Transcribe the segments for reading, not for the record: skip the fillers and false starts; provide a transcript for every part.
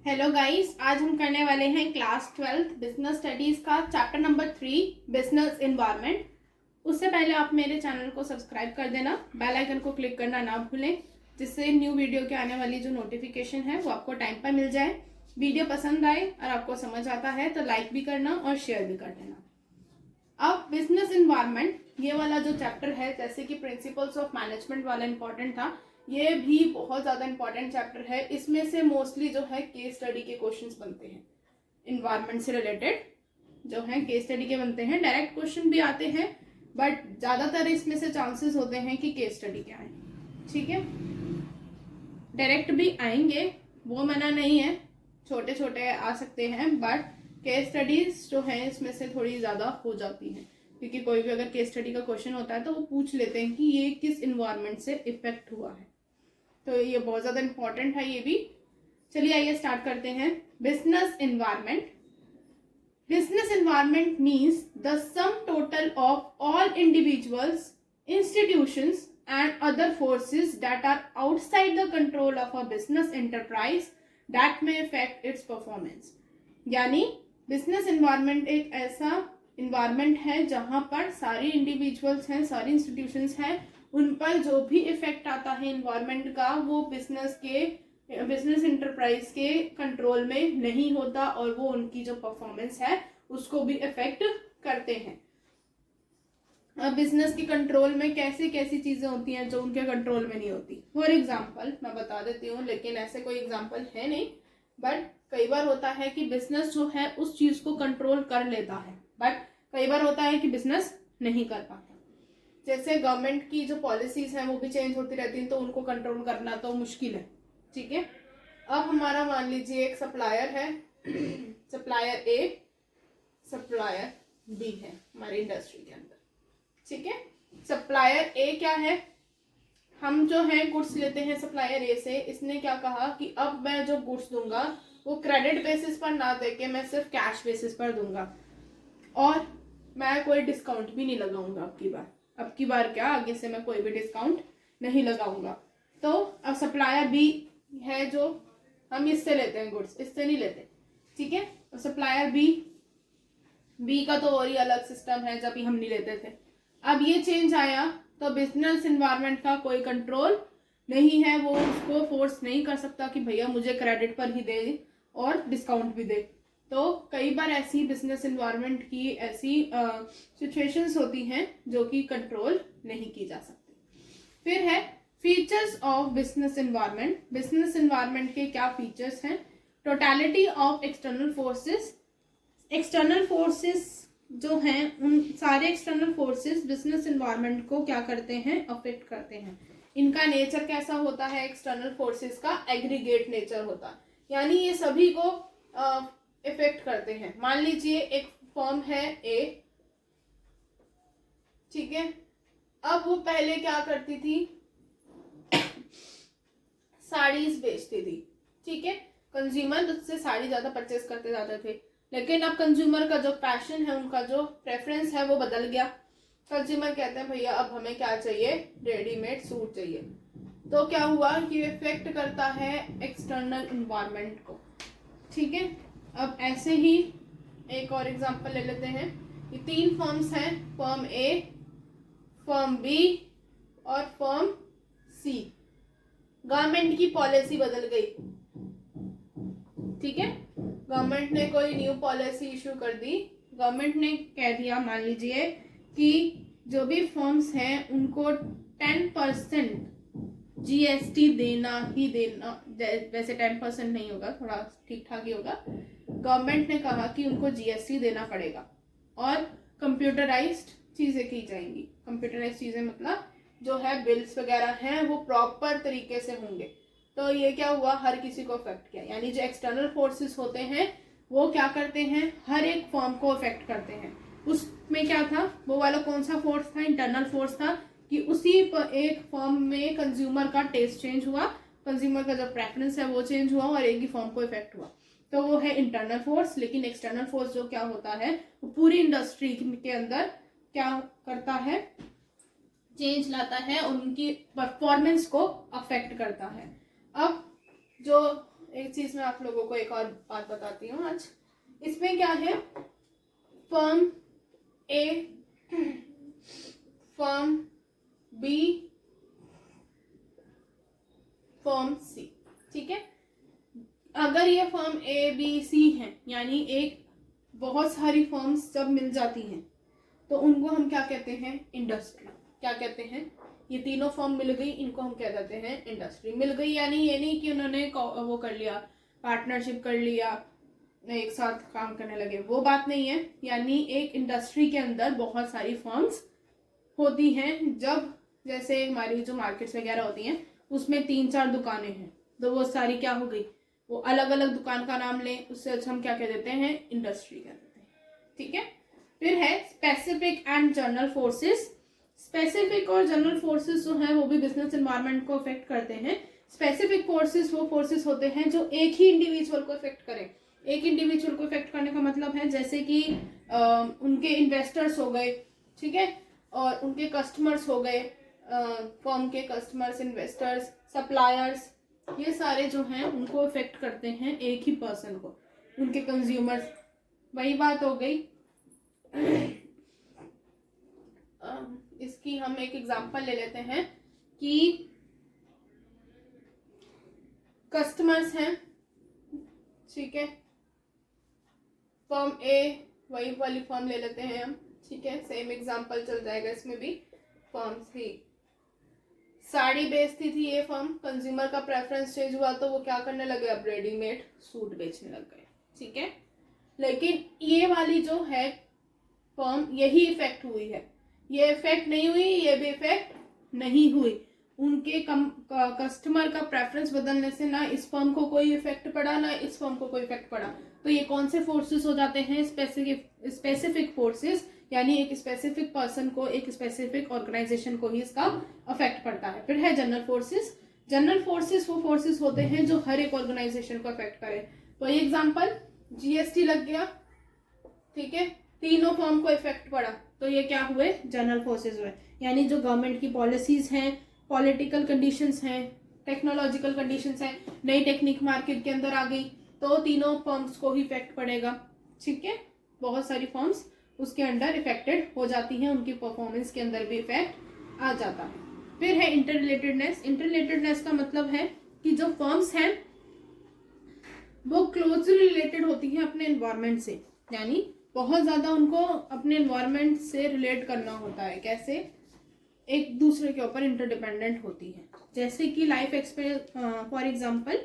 Hello guys, आज हम करने वाले हैं क्लास 12 बिजनेस स्टडीज का चैप्टर नंबर 3 बिजनेस एनवायरनमेंट। उससे पहले आप मेरे चैनल को सब्सक्राइब कर देना, बेल आइकन को क्लिक करना ना भूलें, जिससे न्यू वीडियो के आने वाली जो नोटिफिकेशन है वो आपको टाइम पर मिल जाए। वीडियो पसंद आए और आपको समझ आता है तो लाइक भी करना और शेयर भी कर देना। अब बिजनेस एनवायरनमेंट ये वाला जो चैप्टर है, जैसे कि प्रिंसिपल्स ऑफ मैनेजमेंट वाला इंपॉर्टेंट था, ये भी बहुत ज़्यादा इंपॉर्टेंट चैप्टर है। इसमें से मोस्टली जो है केस स्टडी के क्वेश्चंस बनते हैं। इन्वायरमेंट से रिलेटेड जो है केस स्टडी के बनते हैं। डायरेक्ट क्वेश्चन भी आते हैं, बट ज़्यादातर इसमें से चांसेस होते हैं कि केस स्टडी के आए। ठीक है, डायरेक्ट भी आएंगे, वो मना नहीं है, छोटे छोटे आ सकते हैं, बट केस स्टडीज जो है इसमें से थोड़ी ज़्यादा हो जाती हैं, क्योंकि कोई भी अगर केस स्टडी का क्वेश्चन होता है तो वो पूछ लेते हैं कि ये किस इन्वायरमेंट से इफेक्ट हुआ है। तो ये बहुत ज़्यादा इंपॉर्टेंट है ये भी। चलिए आइए स्टार्ट करते हैं। Business environment. Business environment means the sum total of all individuals, institutions and other forces that are outside the control of a business enterprise that may affect its performance। यानी business environment एक ऐसा environment है जहां पर सारी individuals हैं, सारी institutions हैं, उन पर जो भी इफेक्ट आता है इन्वायरमेंट का वो बिजनेस एंटरप्राइज के कंट्रोल में नहीं होता और वो उनकी जो परफॉर्मेंस है उसको भी इफेक्ट करते हैं। अब बिजनेस की कंट्रोल में कैसी कैसी चीजें होती हैं जो उनके कंट्रोल में नहीं होती। फॉर एग्जाम्पल मैं बता देती हूँ, लेकिन ऐसे कोई एग्जाम्पल है नहीं, बट कई बार होता है कि बिजनेस जो है उस चीज को कंट्रोल कर लेता है, बट कई बार होता है कि बिजनेस नहीं कर पाता। जैसे गवर्नमेंट की जो पॉलिसीज हैं वो भी चेंज होती रहती हैं, तो उनको कंट्रोल करना तो मुश्किल है। ठीक है, अब हमारा मान लीजिए एक सप्लायर है, सप्लायर ए, सप्लायर बी है हमारी इंडस्ट्री के अंदर। ठीक है, सप्लायर ए क्या है, हम जो है गुड्स लेते हैं सप्लायर ए से। इसने क्या कहा कि अब मैं जो गुड्स दूंगा वो क्रेडिट बेसिस पर ना देके मैं सिर्फ कैश बेसिस पर दूंगा, और मैं कोई डिस्काउंट भी नहीं लगाऊंगा। अब की बार क्या, आगे से मैं कोई भी डिस्काउंट नहीं लगाऊंगा। तो अब सप्लायर बी है जो हम इससे लेते हैं गुड्स, इससे नहीं लेते। ठीक है, सप्लायर बी का तो और ही अलग सिस्टम है, जब भी हम नहीं लेते थे। अब ये चेंज आया तो बिजनेस एनवायरनमेंट का कोई कंट्रोल नहीं है, वो उसको फोर्स नहीं कर सकता कि भैया मुझे क्रेडिट पर ही दे और डिस्काउंट भी दे। तो कई बार ऐसी बिजनेस एनवायरनमेंट की ऐसी सिचुएशंस होती हैं जो कि कंट्रोल नहीं की जा सकती। फिर है features of business environment. Business environment के क्या फीचर्स हैं? Totality of external forces. External forces जो हैं, उन सारे एक्सटर्नल फोर्सेस बिजनेस एनवायरनमेंट को क्या करते हैं, अफेक्ट करते हैं। इनका नेचर कैसा होता है? एक्सटर्नल फोर्सेस का एग्रीगेट नेचर होता है, यानी ये सभी को इफेक्ट करते हैं। मान लीजिए एक फर्म है ए, ठीक है, अब वो पहले क्या करती थी, साड़ीज बेचती थी। ठीक है, कंज्यूमर उससे साड़ी ज्यादा परचेस करते जाते थे, लेकिन अब कंज्यूमर का जो पैशन है, उनका जो प्रेफरेंस है वो बदल गया। कंज्यूमर कहते हैं भैया अब हमें क्या चाहिए, रेडीमेड सूट चाहिए। तो क्या हुआ कि इफेक्ट करता है एक्सटर्नल एनवायरनमेंट को। ठीक है, अब ऐसे ही एक और एग्जांपल ले लेते हैं। ये 3 फर्म्स हैं, फर्म ए, फर्म बी और फर्म सी। गवर्नमेंट की पॉलिसी बदल गई। ठीक है, गवर्नमेंट ने कोई न्यू पॉलिसी इशू कर दी। गवर्नमेंट ने कह दिया, मान लीजिए कि जो भी फर्म्स हैं उनको 10% जीएसटी देना ही देना। वैसे 10% नहीं होगा, थोड़ा ठीक ठाक ही होगा। गवर्नमेंट ने कहा कि उनको जीएसटी देना पड़ेगा और कंप्यूटराइज्ड चीजें की जाएंगी। कंप्यूटराइज्ड चीजें मतलब जो है बिल्स वगैरह हैं वो प्रॉपर तरीके से होंगे। तो ये क्या हुआ, हर किसी को अफेक्ट किया। यानी जो एक्सटर्नल फोर्सेस होते हैं वो क्या करते हैं, हर एक फर्म को अफेक्ट करते हैं। उसमें क्या था, वो वाला कौन सा फोर्स था, इंटरनल फोर्स था, कि उसी एक फर्म में कंज्यूमर का टेस्ट चेंज हुआ, कंज्यूमर का जो प्रेफरेंस है वो चेंज हुआ और एक ही फर्म को इफेक्ट हुआ। तो वो है इंटरनल फोर्स। लेकिन एक्सटर्नल फोर्स जो क्या होता है, वो पूरी इंडस्ट्री के अंदर क्या करता है, चेंज लाता है, उनकी परफॉर्मेंस को अफेक्ट करता है। अब जो एक चीज मैं आप लोगों को एक और बात बताती हूँ आज। इसमें क्या है, फर्म ए, फर्म बी, फर्म सी, ठीक है। अगर ये फर्म ए बी सी है, यानी एक बहुत सारी फर्म्स जब मिल जाती हैं तो उनको हम क्या कहते हैं, इंडस्ट्री। क्या कहते हैं, ये तीनों फर्म मिल गई, इनको हम कह देते हैं इंडस्ट्री। मिल गई यानी ये नहीं कि उन्होंने वो कर लिया, पार्टनरशिप कर लिया, एक साथ काम करने लगे, वो बात नहीं है। यानी एक इंडस्ट्री के अंदर बहुत सारी फर्म्स होती हैं। जब जैसे हमारी जो मार्केट्स वगैरह होती हैं उसमें 3-4 दुकानें हैं, तो वो सारी क्या हो गई, वो अलग अलग दुकान का नाम लें, उससे अच्छा हम क्या कह देते हैं, इंडस्ट्री कह देते हैं, ठीक है। फिर है specific and general forces. Specific और जनरल फोर्सेस जो है वो भी बिजनेस एनवायरनमेंट को अफेक्ट करते हैं। स्पेसिफिक फोर्सेस वो फोर्सेस होते हैं जो एक ही इंडिविजुअल को अफेक्ट करें। एक इंडिविजुअल को अफेक्ट करने का मतलब है जैसे कि उनके इन्वेस्टर्स हो गए, ठीक है, और उनके कस्टमर्स हो गए, फर्म के कस्टमर्स, इन्वेस्टर्स, सप्लायर्स, ये सारे जो हैं उनको अफेक्ट करते हैं, एक ही पर्सन को, उनके कंज्यूमर्स। वही बात हो गई। इसकी हम एक एग्जांपल ले लेते हैं कि कस्टमर्स हैं, ठीक है, फर्म ए, वही वाली फर्म ले लेते हैं हम, ठीक है, सेम एग्जांपल चल जाएगा इसमें भी। फर्म सी साड़ी बेचती थी ये फर्म, कंज्यूमर का प्रेफरेंस चेंज हुआ तो वो क्या करने लगे, अब रेडीमेड सूट बेचने लग गए, ठीक है। लेकिन ये वाली जो है फर्म, यही इफेक्ट हुई है, ये इफेक्ट नहीं हुई, ये भी इफेक्ट नहीं हुई। उनके कस्टमर का प्रेफरेंस बदलने से ना इस फर्म को कोई इफेक्ट पड़ा, ना इस फर्म को कोई इफेक्ट पड़ा। तो ये कौन से फोर्सेस हो जाते हैं, स्पेसिफिक फोर्सेस, यानी एक स्पेसिफिक पर्सन को, एक स्पेसिफिक ऑर्गेनाइजेशन को ही इसका अफेक्ट पड़ता है। फिर है जनरल फोर्सेस। जनरल फोर्सेस वो फोर्सेस होते हैं जो हर एक ऑर्गेनाइजेशन को अफेक्ट करे। तो ये एग्जांपल, जीएसटी लग गया, ठीक है, तीनों फर्म को इफेक्ट पड़ा, तो ये क्या हुए, जनरल फोर्सेस हुए। यानी जो गवर्नमेंट की पॉलिसीज हैं, पॉलिटिकल कंडीशंस हैं, टेक्नोलॉजिकल कंडीशंस हैं, नई टेक्निक मार्केट के अंदर आ गई तो तीनों फर्म्स को ही इफेक्ट पड़ेगा, ठीक है। बहुत सारी फर्म्स उसके अंडर इफेक्टेड हो जाती हैं, उनकी परफॉर्मेंस के अंदर भी इफेक्ट आ जाता है। फिर है इंटररिलेटेडनेस। इंटररिलेटेडनेस का मतलब है कि जो फर्म्स हैं वो क्लोजली रिलेटेड होती हैं अपने एनवायरनमेंट से, यानी बहुत ज्यादा उनको अपने एनवायरनमेंट से रिलेट करना होता है। कैसे, एक दूसरे के ऊपर इंटरडिपेंडेंट होती है। जैसे कि फॉर एग्जांपल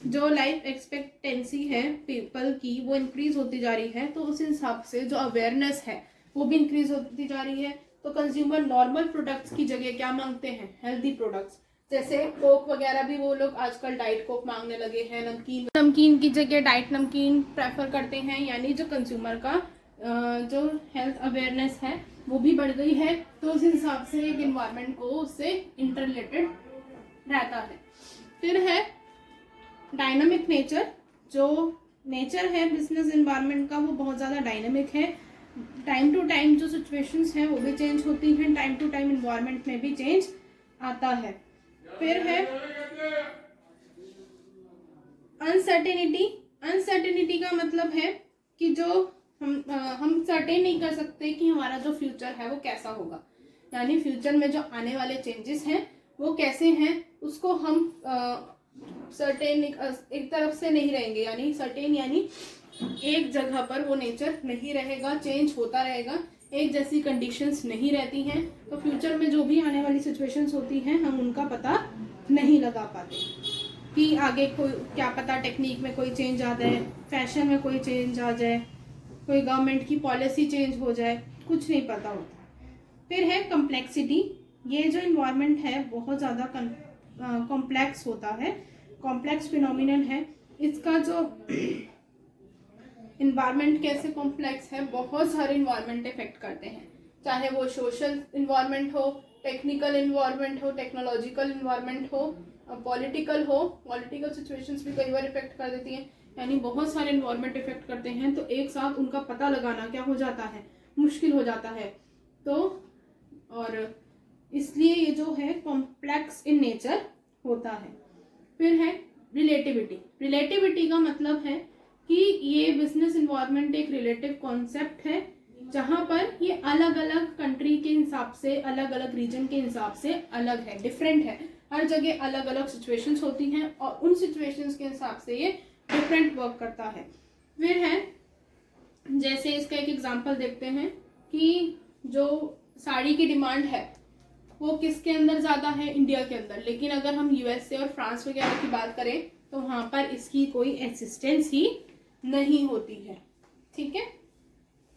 जो लाइफ एक्सपेक्टेंसी है पीपल की वो इंक्रीज होती जा रही है, तो उस हिसाब से जो अवेयरनेस है वो भी इंक्रीज होती जा रही है। तो कंज्यूमर नॉर्मल प्रोडक्ट्स की जगह क्या मांगते हैं, हेल्दी प्रोडक्ट्स। जैसे कोक वगैरह भी वो लोग आजकल डाइट कोक मांगने लगे हैं, नमकीन की जगह डाइट नमकीन प्रेफर करते हैं। यानी जो कंज्यूमर का जो हेल्थ अवेयरनेस है वो भी बढ़ गई है, तो उस हिसाब से एक एनवायरनमेंट को उससे इंटररिलेटेड रहता है। फिर है डायनामिक नेचर। जो नेचर है बिजनेस एनवायरनमेंट का वो बहुत ज़्यादा डायनामिक है। टाइम टू टाइम जो सिचुएशंस हैं वो भी चेंज होती हैं, टाइम टू टाइम एनवायरनमेंट में भी चेंज आता है। फिर है अनसर्टेनिटी। अनसर्टेनिटी का मतलब है कि जो हम सर्टेन नहीं कर सकते कि हमारा जो फ्यूचर है वो कैसा होगा, यानी फ्यूचर में जो आने वाले चेंजेस हैं वो कैसे हैं उसको हम सर्टेन एक तरफ से नहीं रहेंगे। यानी सर्टेन यानी एक जगह पर वो नेचर नहीं रहेगा, चेंज होता रहेगा, एक जैसी कंडीशंस नहीं रहती हैं। तो फ्यूचर में जो भी आने वाली सिचुएशंस होती हैं हम उनका पता नहीं लगा पाते कि आगे कोई क्या पता टेक्निक में कोई चेंज आ जाए, फैशन में कोई चेंज आ जाए, कोई गवर्नमेंट की पॉलिसी चेंज हो जाए, कुछ नहीं पता होता। फिर है कॉम्प्लेक्सिटी। ये जो इन्वायरमेंट है बहुत ज़्यादा कॉम्प्लेक्स होता है, कॉम्प्लेक्स फिनोमिनन है। इसका जो इन्वायरमेंट कैसे कॉम्प्लेक्स है, बहुत सारे इन्वायरमेंट इफेक्ट करते हैं, चाहे वो सोशल इन्वायरमेंट हो, टेक्निकल इन्वायरमेंट हो, टेक्नोलॉजिकल इन्वायरमेंट हो, पॉलिटिकल हो। पॉलिटिकल सिचुएशंस भी कई बार इफेक्ट कर देती हैं, यानी बहुत सारे इन्वायरमेंट इफेक्ट करते हैं, तो एक साथ उनका पता लगाना क्या हो जाता है, मुश्किल हो जाता है। तो और इसलिए ये जो है कॉम्प्लेक्स इन नेचर होता है। फिर है रिलेटिविटी। रिलेटिविटी का मतलब है कि ये बिजनेस इन्वायरमेंट एक रिलेटिव कॉन्सेप्ट है जहाँ पर ये अलग अलग कंट्री के हिसाब से, अलग अलग रीजन के हिसाब से अलग है, डिफरेंट है। हर जगह अलग अलग सिचुएशंस होती हैं और उन सिचुएशंस के हिसाब से ये डिफरेंट वर्क करता है। फिर है, जैसे इसका एक एग्जांपल देखते हैं कि जो साड़ी की डिमांड है वो किसके अंदर ज़्यादा है, इंडिया के अंदर। लेकिन अगर हम यूएसए और फ्रांस वगैरह की बात करें तो वहाँ पर इसकी कोई एक्सिस्टेंस ही नहीं होती है। ठीक है,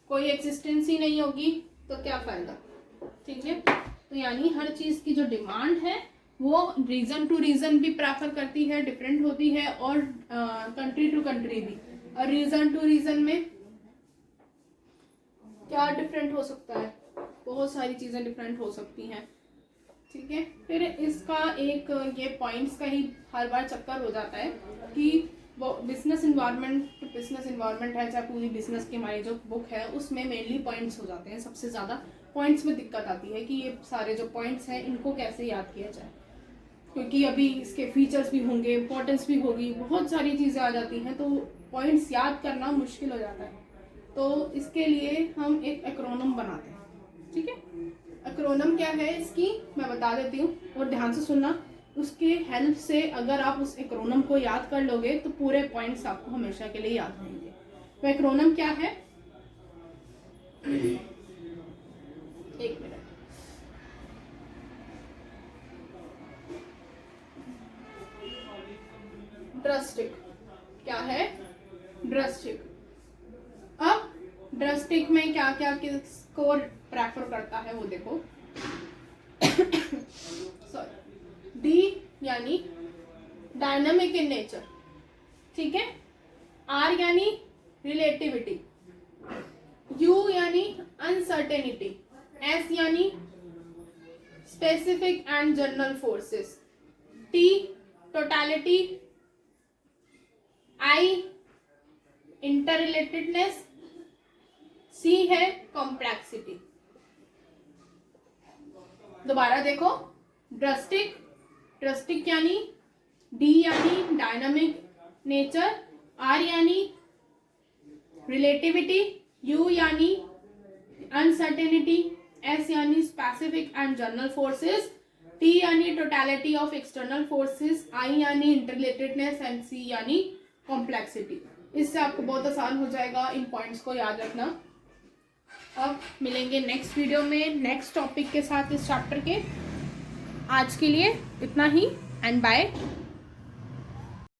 कोई एक्सिस्टेंस ही नहीं होगी तो क्या फ़ायदा। ठीक है, तो यानी हर चीज़ की जो डिमांड है वो रीजन टू रीजन भी प्रेफर करती है, डिफरेंट होती है, और कंट्री टू कंट्री भी। और रीजन टू रीजन में क्या डिफरेंट हो सकता है, बहुत सारी चीज़ें डिफरेंट हो सकती हैं। ठीक है, फिर इसका एक ये पॉइंट्स का ही हर बार चक्कर हो जाता है कि वो बिजनेस इन्वायरमेंट है, चाहे पूरी बिजनेस की हमारी जो बुक है उसमें मेनली पॉइंट्स हो जाते हैं। सबसे ज़्यादा पॉइंट्स में दिक्कत आती है कि ये सारे जो पॉइंट्स हैं इनको कैसे याद किया जाए, क्योंकि अभी इसके फीचर्स भी होंगे, इंपॉर्टेंस भी होगी, बहुत सारी चीज़ें आ जाती हैं, तो पॉइंट्स याद करना मुश्किल हो जाता है। तो इसके लिए हम एक एक्रोनम बनाते हैं। ठीक है, एक्रोनम क्या है इसकी मैं बता देती हूँ और ध्यान से सुनना। उसके हेल्प से अगर आप उस एक्रोनम को याद कर लोगे तो पूरे पॉइंट्स आपको हमेशा के लिए याद रहेंगे। तो एक्रोनम क्या है, एक मिनट, ड्रस्टिक। क्या है, ड्रस्टिक। अब ड्रस्टिक में क्या क्या किसको प्रेफर करता है वो देखो। सॉरी, डी यानी डायनामिक इन नेचर। ठीक है, आर यानी रिलेटिविटी, यू यानी अनसर्टेनिटी, एस यानी specific and general forces, T totality, I interrelatedness, C है कॉम्प्लेक्सिटी। दोबारा देखो, ड्रस्टिक यानी डी यानी डायनामिक नेचर, आर यानी रिलेटिविटी, यू यानी अनसर्टेनिटी, एस यानी specific and general forces, T यानी totality of external forces, I यानी इंटररिलेटेडनेस एंड सी यानी कॉम्प्लेक्सिटी। इससे आपको बहुत आसान हो जाएगा इन पॉइंट्स को याद रखना। अब मिलेंगे नेक्स्ट वीडियो में नेक्स्ट टॉपिक के साथ इस चैप्टर के। आज के लिए इतना ही एंड बाय।